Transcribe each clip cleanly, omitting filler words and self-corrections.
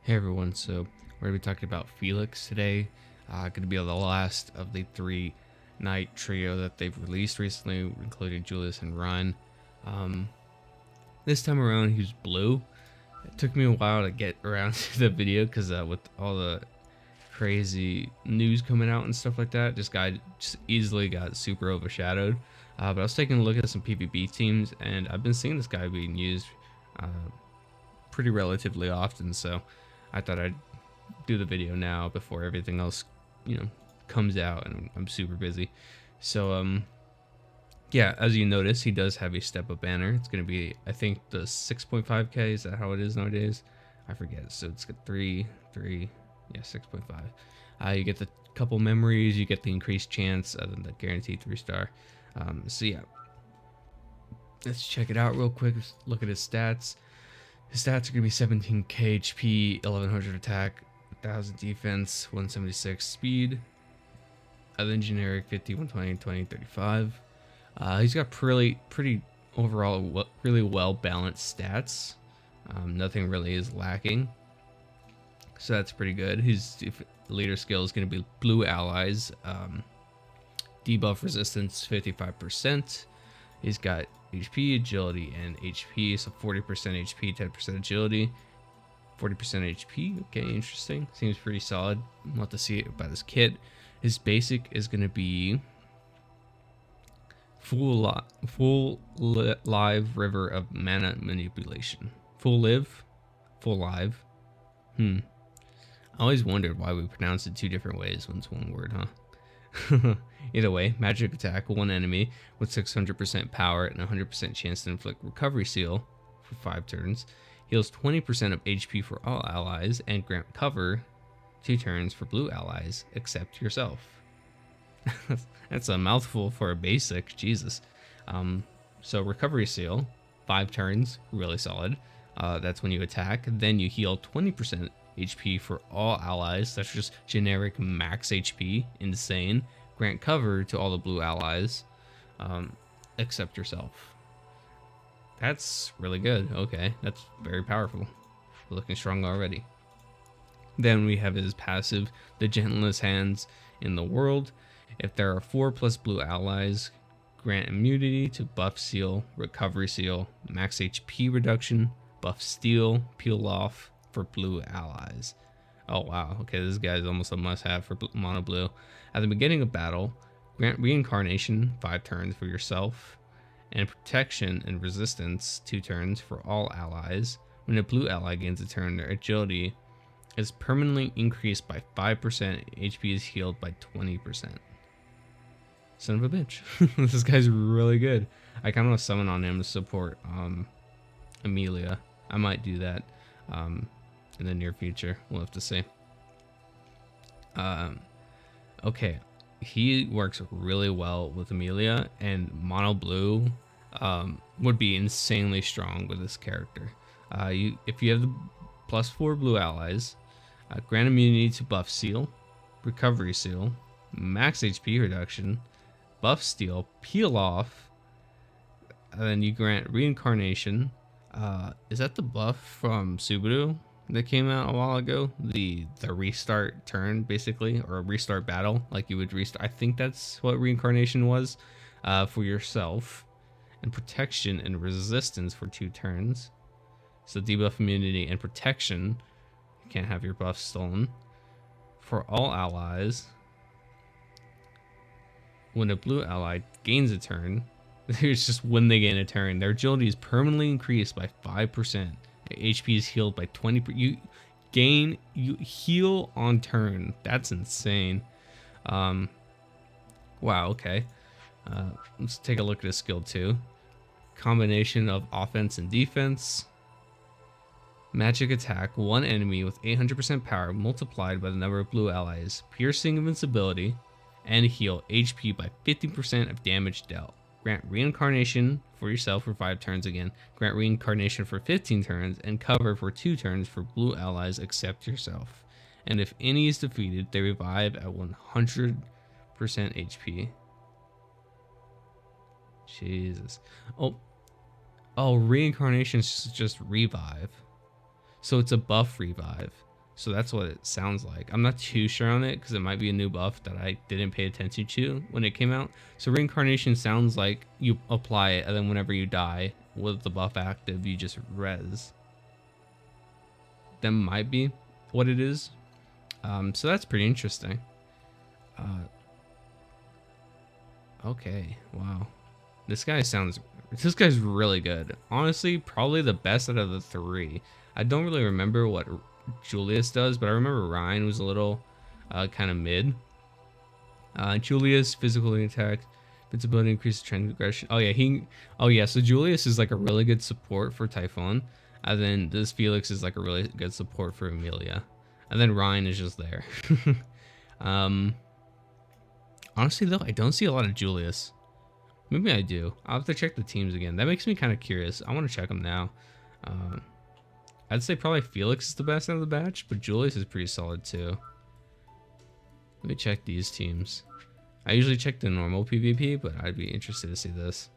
Hey everyone, so we're going to be talking about Felix today. Going to be the last of the 3-night trio that they've released recently, including Julius and Ryan. This time around, he's blue. It took me a while to get around to the video because with all the crazy news coming out and stuff like that, this guy just easily got super overshadowed. But I was taking a look at some PvP teams, and I've been seeing this guy being used pretty relatively often, so I thought I'd do the video now before everything else, comes out, and I'm super busy. So, yeah, as you notice, he does have a step up banner. It's going to be, I think, the 6.5k. Is that how it is nowadays? I forget. So it's got 3, yeah, 6.5. You get the couple memories, you get the increased chance, other than the guaranteed 3-star. So yeah, let's check it out real quick. Let's look at his stats. His stats are going to be 17k HP, 1100 attack, 1000 defense, 176 speed, then generic 50, 120, 20, 35. He's got pretty overall really well balanced stats. Nothing really is lacking, so that's pretty good. His leader skill is going to be blue allies, debuff resistance 55%. He's got HP, agility, and HP, so 40% HP, 10% agility, 40% HP. Okay, interesting. Seems pretty solid. We'll have to see about his kit. His basic is going to be full live river of mana manipulation. Full live? Full live? I always wondered why we pronounce it two different ways when it's one word, huh? Either way, magic attack, one enemy with 600% power and 100% chance to inflict recovery seal for 5 turns, heals 20% of HP for all allies, and grant cover 2 turns for blue allies except yourself. That's a mouthful for a basic, Jesus. So recovery seal, 5 turns, really solid. That's when you attack. Then you heal 20% HP for all allies. That's just generic max HP, insane. Grant cover to all the blue allies, except yourself. That's really good. Okay, that's very powerful. Looking strong already. Then we have his passive, the gentlest hands in the world. If there are 4+ blue allies, grant immunity to buff seal, recovery seal, max HP reduction, buff steal, peel off for blue allies. Oh wow, okay, this guy's almost a must-have for mono blue. At the beginning of battle, grant reincarnation 5 turns for yourself, and protection and resistance 2 turns for all allies. When a blue ally gains a turn, their agility is permanently increased by 5%. HP is healed by 20%. Son of a bitch. This guy's really good. I kind of want to summon on him to support Amelia. I might do that in the near future. We'll have to see. Okay, he works really well with Amelia, and mono blue would be insanely strong with this character. If you have the +4 blue allies, grant immunity to buff seal, recovery seal, max HP reduction, buff steal, peel off, and then you grant reincarnation. Is that the buff from Subaru that came out a while ago? The restart turn, basically, or a restart battle, like you would restart. I think that's what reincarnation was, for yourself, and protection and resistance for 2 turns. So debuff immunity and protection. You can't have your buff stolen. For all allies, when a blue ally gains a turn, it's just when they gain a turn, their agility is permanently increased by 5%. HP is healed by 20%. You heal on turn. That's insane. Wow, okay. Let's take a look at his skill 2. Combination of offense and defense. Magic attack, one enemy with 800% power multiplied by the number of blue allies, piercing invincibility, and heal HP by 50% of damage dealt. Grant reincarnation for yourself for 5 turns again. Grant reincarnation for 15 turns, and cover for 2 turns for blue allies except yourself. And if any is defeated, they revive at 100% HP. Jesus. Oh, reincarnation is just revive. So it's a buff revive. So that's what it sounds like. I'm not too sure on it because it might be a new buff that I didn't pay attention to when it came out. So reincarnation sounds like you apply it, and then whenever you die with the buff active, you just res. That might be what it is. So that's pretty interesting. Okay, wow. This guy's really good. Honestly, probably the best out of the three. I don't really remember what Julius does, but I remember Ryan was a little kind of mid. Julius, physical attack, invincibility, increases transgression. Oh yeah, so Julius is like a really good support for Typhon. And then this Felix is like a really good support for Amelia. And then Ryan is just there. Honestly though, I don't see a lot of Julius. Maybe I do. I'll have to check the teams again. That makes me kind of curious. I want to check them now. I'd say probably Felix is the best out of the batch, but Julius is pretty solid too. Let me check these teams. I usually check the normal PvP, but I'd be interested to see this.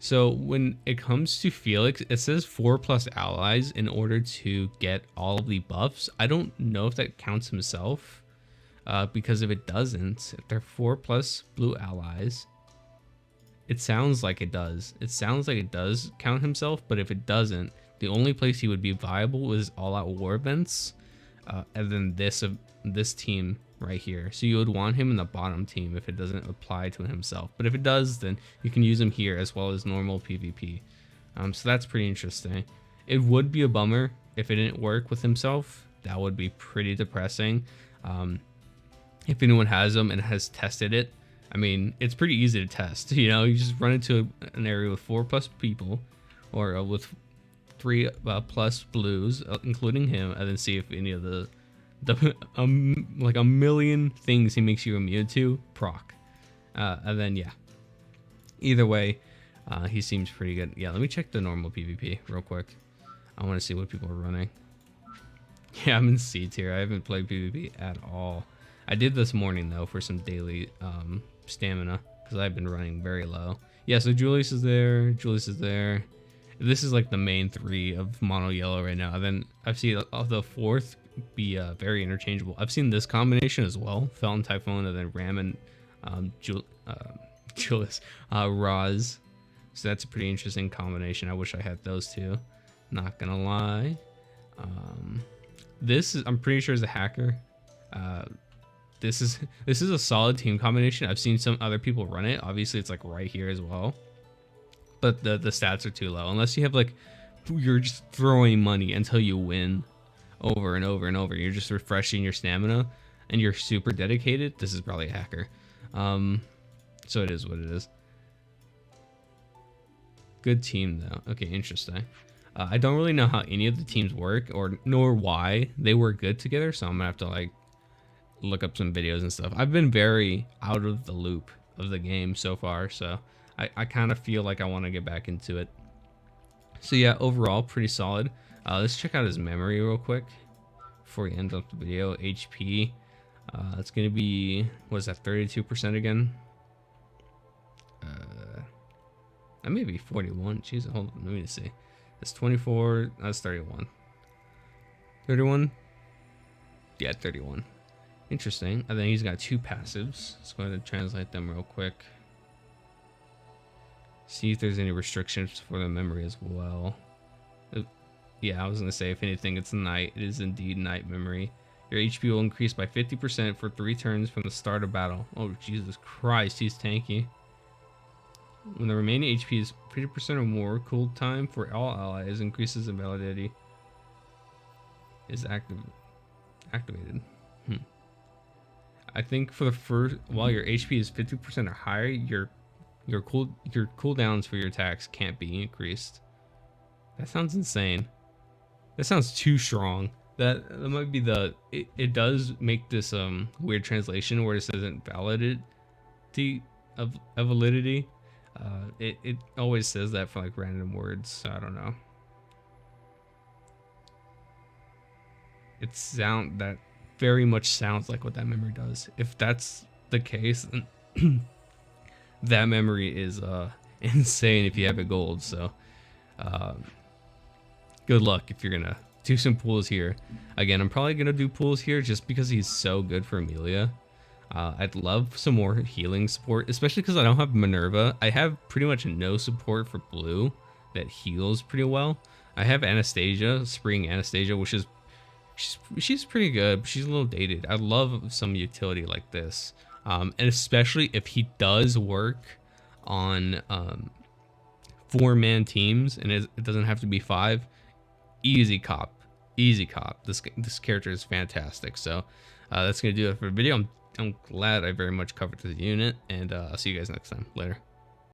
So when it comes to Felix, it says 4+ allies in order to get all of the buffs. I don't know if that counts himself, because if it doesn't, if they're 4+ blue allies, it sounds like it does. It sounds like it does count himself, but if it doesn't, the only place he would be viable is all-out war events, and then this team right here. So you would want him in the bottom team if it doesn't apply to himself. But if it does, then you can use him here as well as normal PvP. So that's pretty interesting. It would be a bummer if it didn't work with himself. That would be pretty depressing. If anyone has him and has tested it, I mean, it's pretty easy to test. You know, you just run into an area with 4+ people, or with 3+ blues, including him, and then see if any of the like a million things he makes you immune to proc. And then yeah, either way, he seems pretty good. Yeah, let me check the normal PvP real quick. I want to see what people are running. Yeah, I'm in C tier. I haven't played PvP at all. I did this morning though for some daily stamina because I've been running very low. Yeah, so Julius is there. Julius is there. This is like the main three of mono yellow right now. And then I've seen the fourth be very interchangeable. I've seen this combination as well: Felton, Typhon, and then Ram and Julius, Roz. So that's a pretty interesting combination. I wish I had those two. Not gonna lie. This is, I'm pretty sure, is a hacker. This is a solid team combination. I've seen some other people run it. Obviously, it's like right here as well, but the stats are too low. Unless you have like, you're just throwing money until you win over and over and over. You're just refreshing your stamina and you're super dedicated. This is probably a hacker. So it is what it is. Good team though. Okay, interesting. I don't really know how any of the teams work, or nor why they work good together, so I'm gonna have to like look up some videos and stuff. I've been very out of the loop of the game so far, so I kind of feel like I want to get back into it. So yeah, overall pretty solid. Let's check out his memory real quick before we end up the video. HP, it's gonna be, what is that, 32% again? That may be 41. Jeez, hold on, let me see. It's 24. That's 31. 31. Yeah, 31. Interesting. And then he's got 2 passives. Let's go ahead and translate them real quick. See if there's any restrictions for the memory as well. Yeah, I was gonna say, if anything, it's night. It is indeed night memory. Your HP will increase by 50% for 3 turns from the start of battle. Oh, Jesus Christ, he's tanky. When the remaining HP is 50% or more, cool time for all allies increases and validity is activated. I think for the first, while your HP is 50% or higher, your cooldowns for your attacks can't be increased. That sounds insane. That sounds too strong. That might be the, it does make this weird translation where it says validity of validity. It always says that for like random words, so I don't know. That very much sounds like what that memory does. If that's the case, then that memory is insane if you have it gold. So good luck if you're gonna do some pulls here. Again, I'm probably gonna do pulls here just because he's so good for Amelia. I'd love some more healing support, especially because I don't have Minerva. I have pretty much no support for blue that heals pretty well. I have Anastasia, Spring Anastasia, which is she's pretty good, but she's a little dated. I love some utility like this, and especially if he does work on 4-man teams, and it doesn't have to be 5. Easy cop, easy cop. This character is fantastic. So that's gonna do it for the video. I'm glad I very much covered this unit, and I'll see you guys next time. Later.